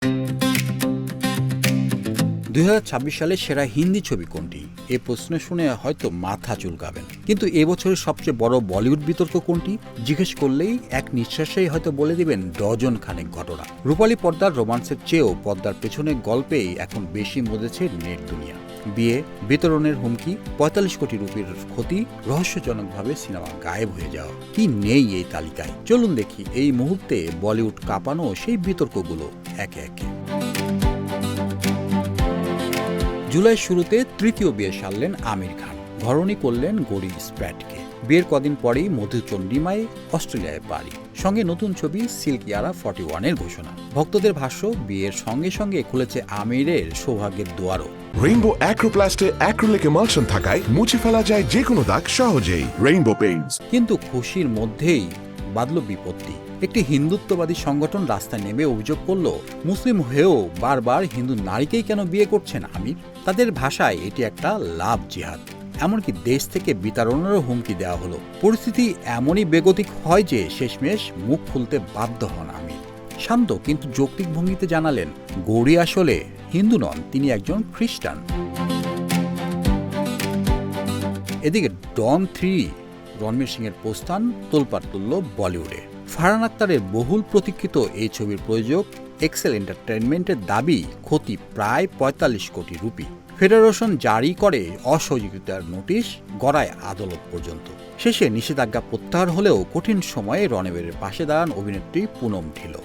2026 সালের সেরা হিন্দি ছবি কোনটি? এই প্রশ্ন শুনে হয়তো মাথা চুলকাবেন। কিন্তু এবছরের সবচেয়ে বড় বলিউড বিতর্ক কোনটি জিজ্ঞেস করলেই এক নিঃশ্বাসেই হয়তো বলে দিবেন ডজন খানেক ঘটনা। রূপালী পর্দার রোমান্সের চেয়েও পর্দার পেছনে গল্পেই এখন বেশি মজেছে নেট দুনিয়া। বিয়ে, বিতরণের হুমকি, 45 কোটি রুপির ক্ষতি, রহস্যজনকভাবে সিনেমা গায়েব হয়ে যাওয়া, কি নেই এই তালিকায়? চলুন দেখি এই মুহূর্তে বলিউড কাঁপানো সেই বিতর্কগুলো একে একে। জুলাইয়ের শুরুতে তৃতীয় বিয়ে সারলেন আমির খান। ঘরণী করলেন গৌরী স্প্র্যাটকে। বিয়ের কদিন পরেই মধুচন্দ্রিমায় অস্ট্রেলিয়ায় পাড়ি। সঙ্গে নতুন ছবি সিল্ক ইয়ারা 41-এর ঘোষণা। ভক্তদের ভাষ্য, বিয়ের সঙ্গে সঙ্গে খুলেছে আমিরের সৌভাগ্যের দুয়ারও। রেইনবো অ্যাক্রোপ্লাস্টে অ্যাক্রিলিক এমালশন থাকায় মুছে ফেলা যায় যে কোনো দাগ সহজেই। Rainbow Paints. কিন্তু খুশির মধ্যেই বাদল বিপত্তি। একটি হিন্দুত্ববাদী সংগঠন রাস্তায় নেমে অভিযোগ করল, মুসলিম হয়েও বারবার হিন্দু নারীকেই কেন বিয়ে করছেন আমির? তাদের ভাষায় এটি একটা লাভ জিহাদ। এমনকি দেশ থেকে বিতাড়নেরও হুমকি দেওয়া হলো। পরিস্থিতি এমনই বেগতিক হয় যে শেষমেশ মুখ খুলতে বাধ্য হন আমির। শান্ত কিন্তু যৌক্তিক ভঙ্গিতে জানালেন, গৌরী আসলে হিন্দু নন, তিনি একজন খ্রিস্টান। এদিকে ডন 3 রণবীর সিংয়ের প্রস্থান তোলপাড় তুলল বলিউডে। ফারহান আখতারের বহুল প্রতীক্ষিত এই ছবির প্রযোজক এক্সেল এন্টারটেইনমেন্টের দাবি ক্ষতি প্রায় 45 কোটি রুপি। ফেডারেশন জারি করে অসহযোগিতার নোটিশ, গড়ায় আদালত পর্যন্ত। শেষে নিষেধাজ্ঞা প্রত্যাহার হলেও কঠিন সময়ে রণবীরের পাশে দাঁড়ান অভিনেত্রী পুনম ঢিলো।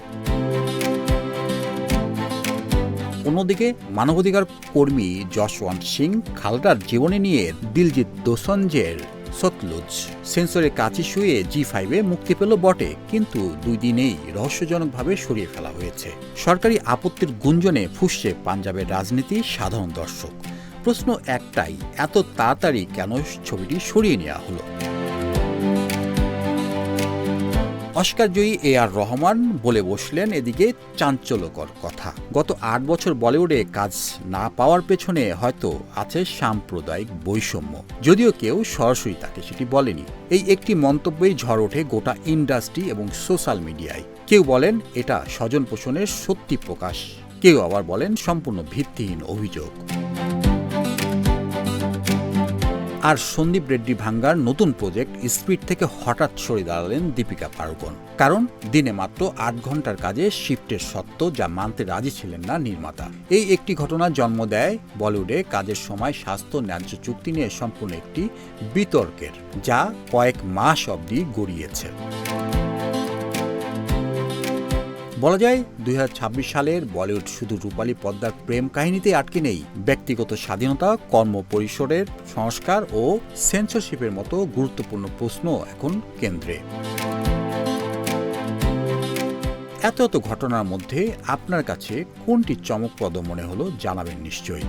অন্যদিকে মানবাধিকার কর্মী যশওয়ান্ত সিং খালটার জীবনী নিয়ে দিলজিৎ দোসাঞ্জের সতলুজ সেন্সরে কাছে শুয়ে জি5-এ মুক্তি পেল বটে, কিন্তু 2 দিনেই রহস্যজনকভাবে সরিয়ে ফেলা হয়েছে। সরকারি আপত্তির গুঞ্জনে ফুঁসছে পাঞ্জাবের রাজনীতি, সাধারণ দর্শক। প্রশ্ন একটাই, এত তাড়াতাড়ি কেন ছবিটি সরিয়ে নেওয়া হলো? অস্কারজয়ী AR রহমান বলে বসলেন এদিকে চাঞ্চল্যকর কথা। গত 8 বছর বলিউডে কাজ না পাওয়ার পেছনে হয়তো আছে সাম্প্রদায়িক বৈষম্য, যদিও কেউ সরাসরি তাকে সেটি বলেনি। এই একটি মন্তব্যেই ঝড় ওঠে গোটা ইন্ডাস্ট্রি এবং সোশ্যাল মিডিয়ায়। কেউ বলেন এটা স্বজন পোষণের সত্যি প্রকাশ, কেউ আবার বলেন সম্পূর্ণ ভিত্তিহীন অভিযোগ। আর সন্দীপ রেড্ডি ভাঙ্গার নতুন প্রজেক্ট স্পিড থেকে হঠাৎ সরে দাঁড়ালেন দীপিকা পাড়ুকোন। কারণ দিনে মাত্র 8 ঘন্টার কাজে শিফটের সত্ত্ব, যা মানতে রাজি ছিলেন না নির্মাতা। এই একটি ঘটনা জন্ম দেয় বলিউডে কাজের সময় স্বাস্থ্য ন্যায্য চুক্তি নিয়ে সম্পূর্ণ একটি বিতর্কের, যা কয়েক মাস অবধি গড়িয়েছে। বলা যায় 2026 সালের বলিউড শুধু রূপালী পর্দার প্রেম কাহিনীতে আটকে নেই। ব্যক্তিগত স্বাধীনতা, কর্মপরিসরের সংস্কার ও সেন্সরশিপের মতো গুরুত্বপূর্ণ প্রশ্ন এখন কেন্দ্রে। এত ঘটনার মধ্যে আপনার কাছে কোনটি চমকপ্রদ মনে হলো জানাবেন নিশ্চয়ই।